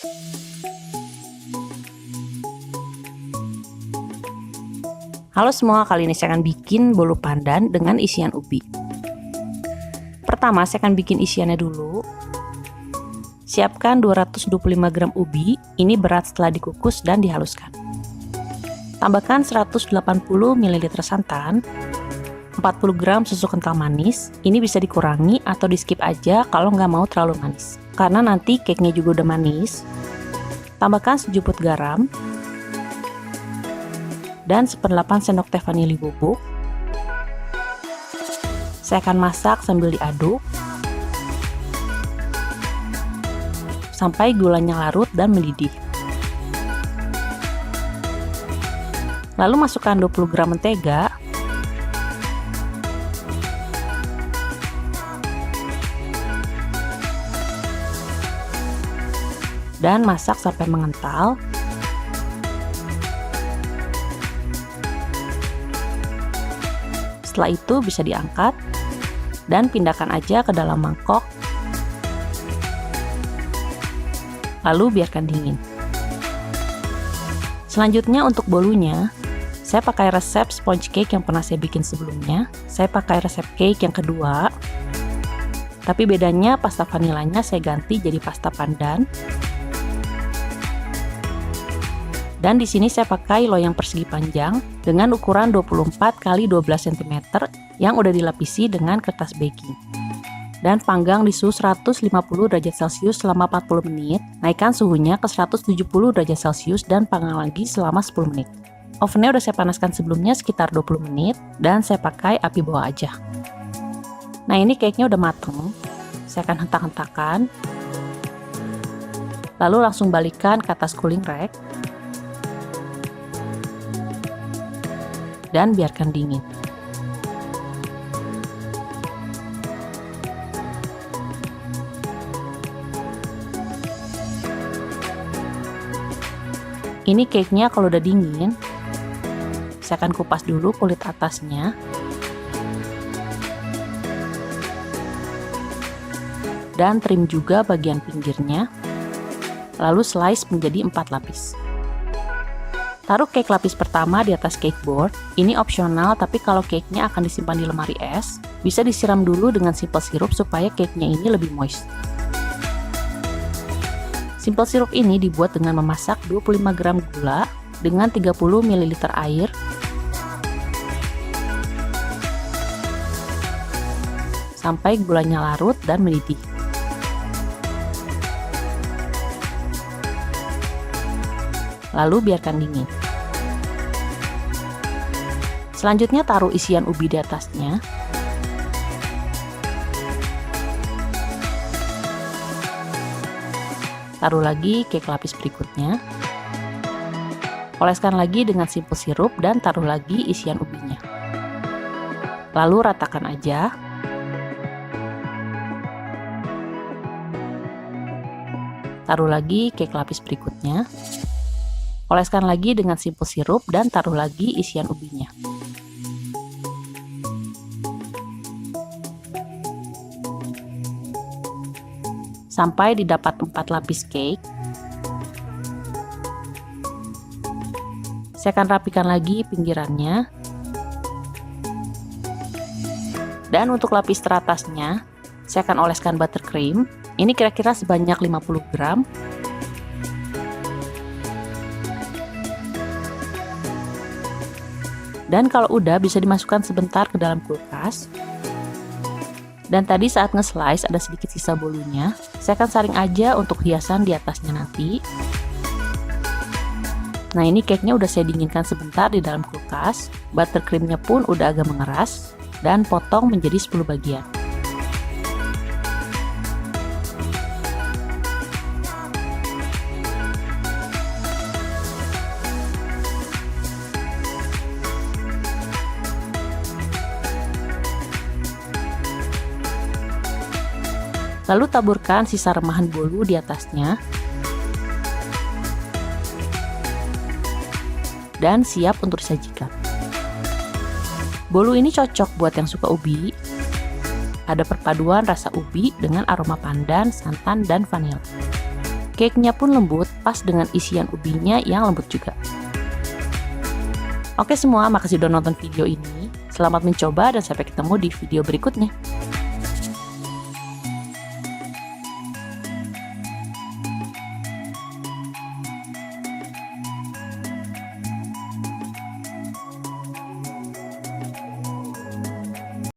Halo semua, kali ini saya akan bikin bolu pandan dengan isian ubi. Pertama, saya akan bikin isiannya dulu. Siapkan 225 gram ubi, ini berat setelah dikukus dan dihaluskan. Tambahkan 180 ml santan, 40 gram susu kental manis, ini bisa dikurangi atau di skip aja kalau nggak mau terlalu manis. Karena nanti cake-nya juga udah manis. Tambahkan sejumput garam, dan 1/8 sendok teh vanili bubuk. Saya akan masak sambil diaduk sampai gulanya larut dan mendidih. Lalu masukkan 20 gram mentega, dan masak sampai mengental. Setelah itu bisa diangkat dan pindahkan aja ke dalam mangkok, lalu biarkan dingin. Selanjutnya untuk bolunya, saya pakai resep sponge cake yang pernah saya bikin sebelumnya. Saya pakai resep cake yang kedua, tapi bedanya pasta vanilanya saya ganti jadi pasta pandan. Dan di sini saya pakai loyang persegi panjang dengan ukuran 24 x 12 cm yang udah dilapisi dengan kertas baking. Dan panggang di suhu 150 derajat Celcius selama 40 menit. Naikkan suhunya ke 170 derajat Celcius dan panggang lagi selama 10 menit. Ovennya udah saya panaskan sebelumnya sekitar 20 menit dan saya pakai api bawah aja. Nah, ini cake-nya udah mateng. Saya akan hentak-hentakan. Lalu langsung balikkan ke atas cooling rack. Dan biarkan dingin. Ini cake-nya kalau udah dingin, saya akan kupas dulu kulit atasnya. Dan trim juga bagian pinggirnya. Lalu slice menjadi 4 lapis. Taruh cake lapis pertama di atas cake board. Ini opsional, tapi kalau cake-nya akan disimpan di lemari es, bisa disiram dulu dengan simple syrup supaya cake-nya ini lebih moist. Simple syrup ini dibuat dengan memasak 25 gram gula dengan 30 ml air, sampai gulanya larut dan mendidih. Lalu biarkan dingin. Selanjutnya taruh isian ubi di atasnya. Taruh lagi cake lapis berikutnya. Oleskan lagi dengan simple syrup dan taruh lagi isian ubinya. Lalu ratakan aja. Taruh lagi cake lapis berikutnya. Oleskan lagi dengan simple syrup dan taruh lagi isian ubinya. Sampai didapat 4 lapis cake. Saya akan rapikan lagi pinggirannya. Dan untuk lapis teratasnya, saya akan oleskan buttercream. Ini kira-kira sebanyak 50 gram. Dan kalau udah, bisa dimasukkan sebentar ke dalam kulkas. Dan tadi saat nge-slice ada sedikit sisa bolunya. Saya akan saring aja untuk hiasan di atasnya nanti. Nah, ini cake-nya udah saya dinginkan sebentar di dalam kulkas. Buttercreamnya pun udah agak mengeras. Dan potong menjadi 10 bagian. Lalu taburkan sisa remahan bolu di atasnya. Dan siap untuk disajikan. Bolu ini cocok buat yang suka ubi. Ada perpaduan rasa ubi dengan aroma pandan, santan, dan vanila. cake-nya pun lembut, pas dengan isian ubinya yang lembut juga. Oke semua, makasih udah nonton video ini. Selamat mencoba dan sampai ketemu di video berikutnya.